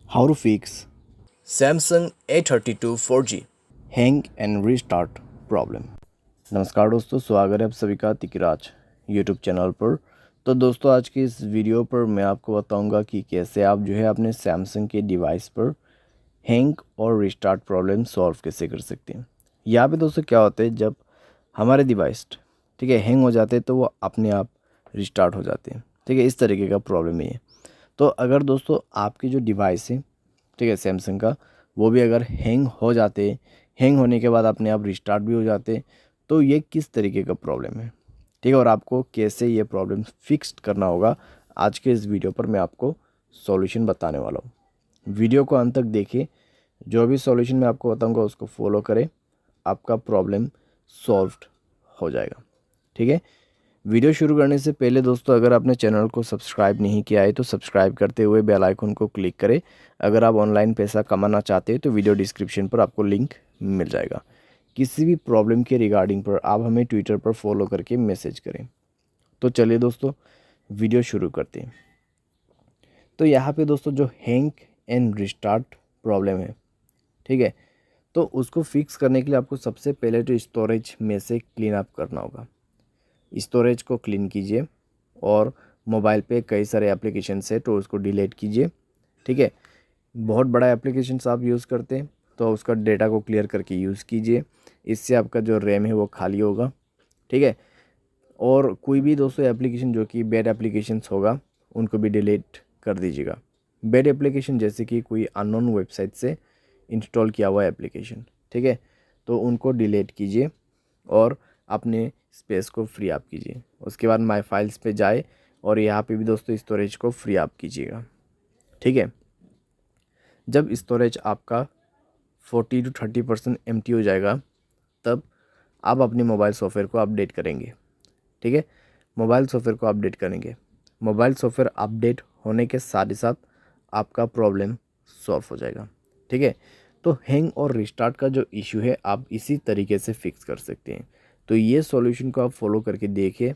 How to fix Samsung A32 4G। Hang and restart problem. नमस्कार दोस्तों, स्वागत है आप सभी का तिकराज यूट्यूब चैनल पर। तो दोस्तों, आज की इस वीडियो पर मैं आपको बताऊंगा कि कैसे आप जो है अपने सैमसंग के डिवाइस पर हैंग और रीस्टार्ट प्रॉब्लम सॉल्व कैसे कर सकते हैं। यहाँ पे दोस्तों क्या होता है, जब हमारे डिवाइस ठीक है हैंग हो जाते हैं तो वो अपने आप रिस्टार्ट हो जाते हैं। ठीक है, इस तरीके का प्रॉब्लम है ये। तो अगर दोस्तों आपकी जो डिवाइस है, ठीक है सैमसंग का, वो भी अगर हैंग हो जाते, हैंग होने के बाद अपने आप रिस्टार्ट भी हो जाते, तो ये किस तरीके का प्रॉब्लम है, ठीक है, और आपको कैसे ये प्रॉब्लम फिक्स करना होगा, आज के इस वीडियो पर मैं आपको सॉल्यूशन बताने वाला हूँ। वीडियो को अंत तक देखिए, जो भी सॉल्यूशन मैं आपको बताऊँगा उसको फॉलो करें, आपका प्रॉब्लम सॉल्व हो जाएगा। ठीक है, वीडियो शुरू करने से पहले दोस्तों, अगर आपने चैनल को सब्सक्राइब नहीं किया है तो सब्सक्राइब करते हुए बेल आइकन को क्लिक करें। अगर आप ऑनलाइन पैसा कमाना चाहते हैं तो वीडियो डिस्क्रिप्शन पर आपको लिंक मिल जाएगा। किसी भी प्रॉब्लम के रिगार्डिंग पर आप हमें ट्विटर पर फॉलो करके मैसेज करें। तो चलिए दोस्तों, वीडियो शुरू करते हैं। तो यहाँ पे दोस्तों जो हैंग एंड रिस्टार्ट प्रॉब्लम है, ठीक है, तो उसको फिक्स करने के लिए आपको सबसे पहले तो स्टोरेज में से क्लीन अप करना होगा। स्टोरेज को क्लीन कीजिए और मोबाइल पे कई सारे एप्लीकेशंस है तो उसको डिलीट कीजिए। ठीक है, बहुत बड़ा एप्लीकेशंस आप यूज़ करते हैं तो उसका डेटा को क्लियर करके यूज़ कीजिए। इससे आपका जो रैम है वो खाली होगा। ठीक है, और कोई भी दोस्तों एप्लीकेशन जो कि बैड एप्लीकेशंस होगा उनको भी डिलीट कर दीजिएगा। बैड एप्लीकेशन जैसे कि कोई अननोन वेबसाइट से इंस्टॉल किया हुआ एप्लीकेशन, ठीक है, तो उनको डिलीट कीजिए और अपने स्पेस को फ्री अप कीजिए। उसके बाद माय फाइल्स पे जाए और यहाँ पे भी दोस्तों स्टोरेज को फ्री अप कीजिएगा। ठीक है, जब स्टोरेज आपका 40 to 30% एम्प्टी हो जाएगा, तब आप अपने मोबाइल सॉफ्टवेयर को अपडेट करेंगे। ठीक है, मोबाइल सॉफ्टवेयर को अपडेट करेंगे। मोबाइल सॉफ्टवेयर अपडेट होने के साथ ही साथ आपका प्रॉब्लम सॉल्व हो जाएगा। ठीक है, तो हैंग और रिस्टार्ट का जो इशू है आप इसी तरीके से फिक्स कर सकते हैं। तो ये सॉल्यूशन को आप फॉलो करके देखिए,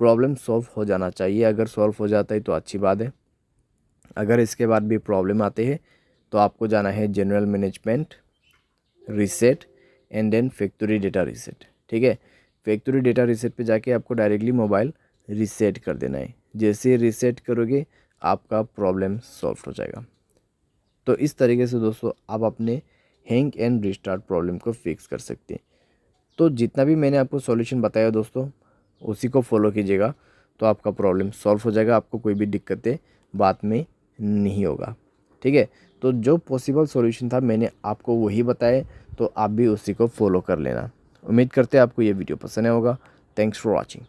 प्रॉब्लम सॉल्व हो जाना चाहिए। अगर सॉल्व हो जाता है तो अच्छी बात है। अगर इसके बाद भी प्रॉब्लम आते हैं तो आपको जाना है general management, reset and then factory data reset. ठीक है, फैक्ट्री डेटा रीसेट पे जाके आपको डायरेक्टली मोबाइल रीसेट कर देना है। जैसे रीसेट करोगे आपका प्रॉब्लम सॉल्व हो जाएगा। तो इस तरीके से दोस्तों आप अपने हैंग एंड रिस्टार्ट प्रॉब्लम को फिक्स कर सकते हैं। तो जितना भी मैंने आपको सॉल्यूशन बताया दोस्तों, उसी को फॉलो कीजिएगा तो आपका प्रॉब्लम सॉल्व हो जाएगा। आपको कोई भी दिक्कतें बाद में नहीं होगा। ठीक है, तो जो पॉसिबल सॉल्यूशन था मैंने आपको वही बताया, तो आप भी उसी को फॉलो कर लेना। उम्मीद करते हैं आपको ये वीडियो पसंद आया होगा। Thanks for watching.